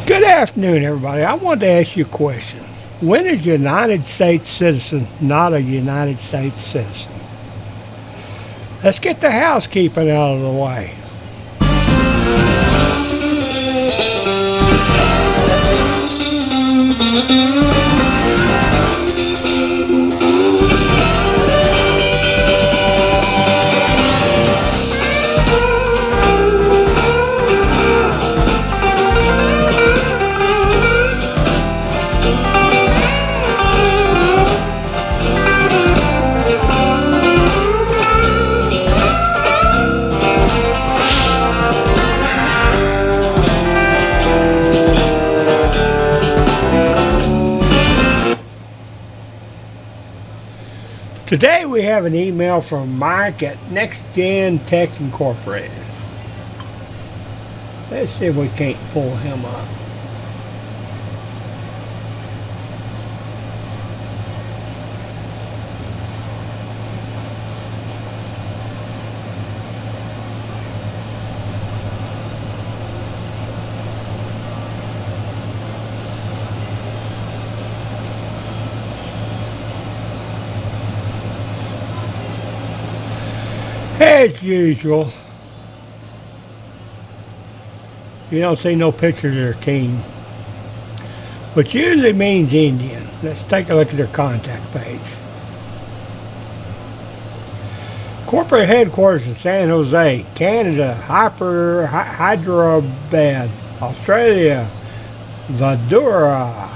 Good afternoon, everybody. I wanted to ask you a question. When is a United States citizen not a United States citizen? Let's get the housekeeping out of the way. Today we have an email from Mike at Next Gen Tech Incorporated. Let's see if we can't pull him up. As usual, you don't see no pictures of their team, which usually means Indian. Let's take a look at their contact page. Corporate headquarters in San Jose, Canada, Hyderabad, Australia, Vadodara,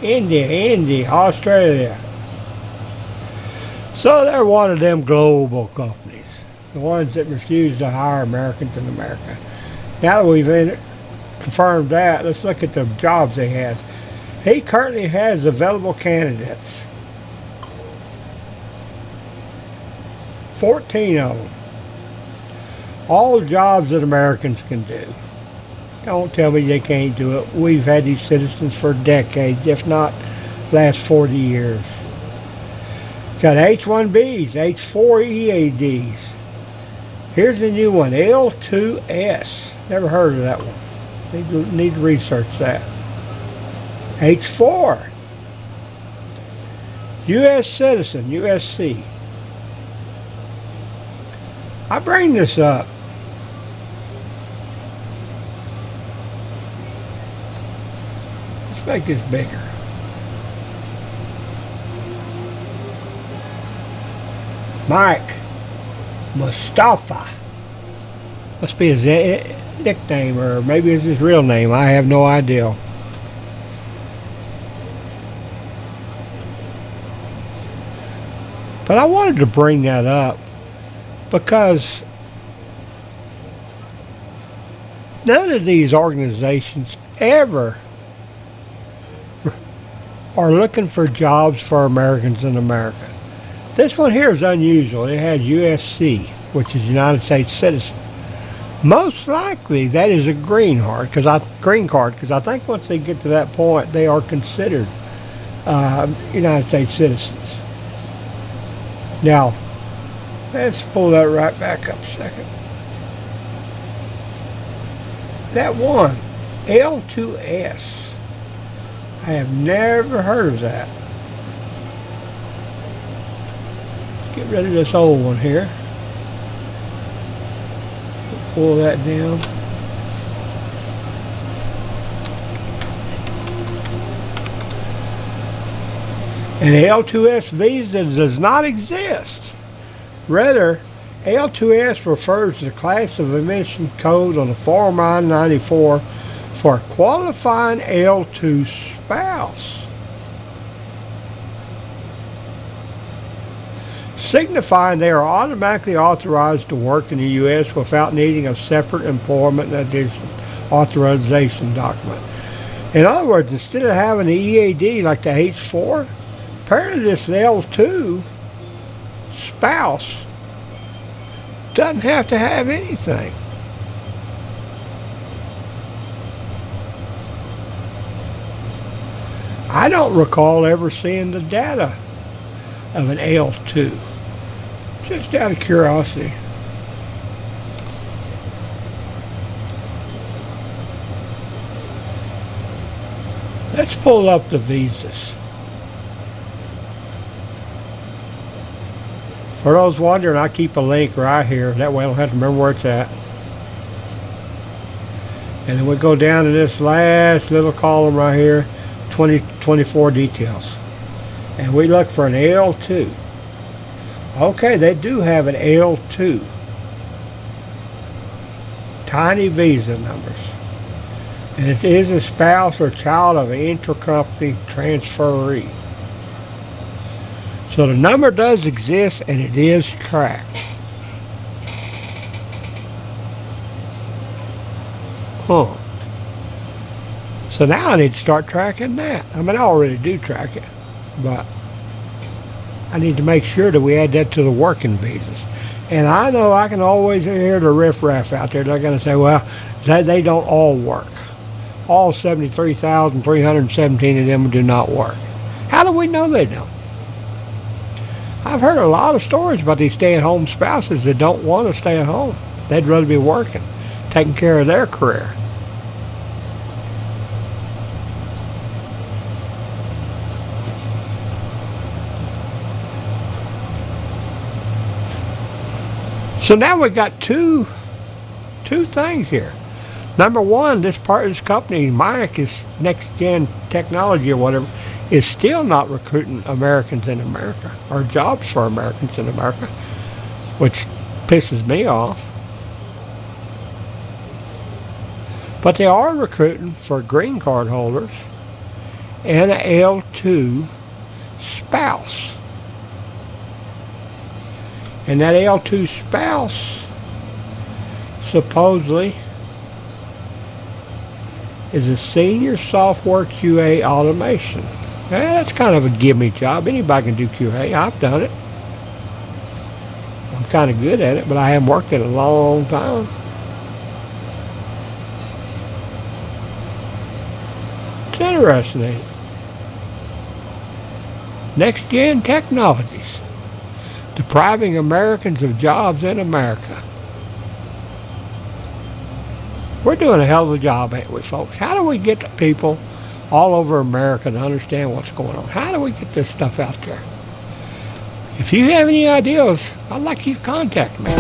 India, Australia. So they're one of them global companies, the ones that refuse to hire Americans in America. Now that we've confirmed that, let's look at the jobs he has. He currently has available candidates, 14 of them, all jobs that Americans can do. Don't tell me they can't do it. We've had these citizens for decades, if not last 40 years. Got H-1Bs, H-4 EADs. Here's a new one, L2S. Never heard of that one. Need to research that. H-4. U.S. citizen, USC. I bring this up. Let's make this bigger. Mike Mustafa. Must be his nickname, or maybe it's his real name. I have no idea. But I wanted to bring that up because none of these organizations ever are looking for jobs for Americans in America. This one here is unusual. It has USC, which is United States citizen. Most likely that is a green card, because I think once they get to that point, they are considered United States citizens. Now, let's pull that right back up a second. That one, L2S. I have never heard of that. Get rid of this old one here. Pull that down. An L2S visa does not exist. Rather, L2S refers to the class of admission code on the Form I-94 for a qualifying L2 spouse, signifying they are automatically authorized to work in the U.S. without needing a separate employment addition authorization document. In other words, instead of having the EAD like the H-4, apparently this L2 spouse doesn't have to have anything. I don't recall ever seeing the data of an L2. Just out of curiosity. Let's pull up the visas. For those wondering, I keep a link right here. That way I don't have to remember where it's at. And then we go down to this last little column right here, 2024 details. And we look for an L2. Okay, they do have an L2. Tiny visa numbers. And it is a spouse or child of an intercompany transferee. So the number does exist and it is tracked. Huh. So now I need to start tracking that. I mean, I already do track it, but I need to make sure that we add that to the working visas. And I know I can always hear the riffraff out there. They're going to say, well, they don't all work. All 73,317 of them do not work. How do we know they don't? I've heard a lot of stories about these stay-at-home spouses that don't want to stay at home. They'd rather be working, taking care of their career. So now we've got two things here. Number one, this company, Mike, is Next Gen Technology or whatever, is still not recruiting Americans in America or jobs for Americans in America, which pisses me off. But they are recruiting for green card holders and an L2 spouse. And that L2 spouse supposedly is a senior software QA automation. That's kind of a gimme job. Anybody can do QA. I've done it. I'm kind of good at it, but I haven't worked in it a long time. It's interesting. Next Gen Technologies. Depriving Americans of jobs in America. We're doing a hell of a job, ain't we, folks? How do we get the people all over America to understand what's going on? How do we get this stuff out there? If you have any ideas, I'd like you to contact me.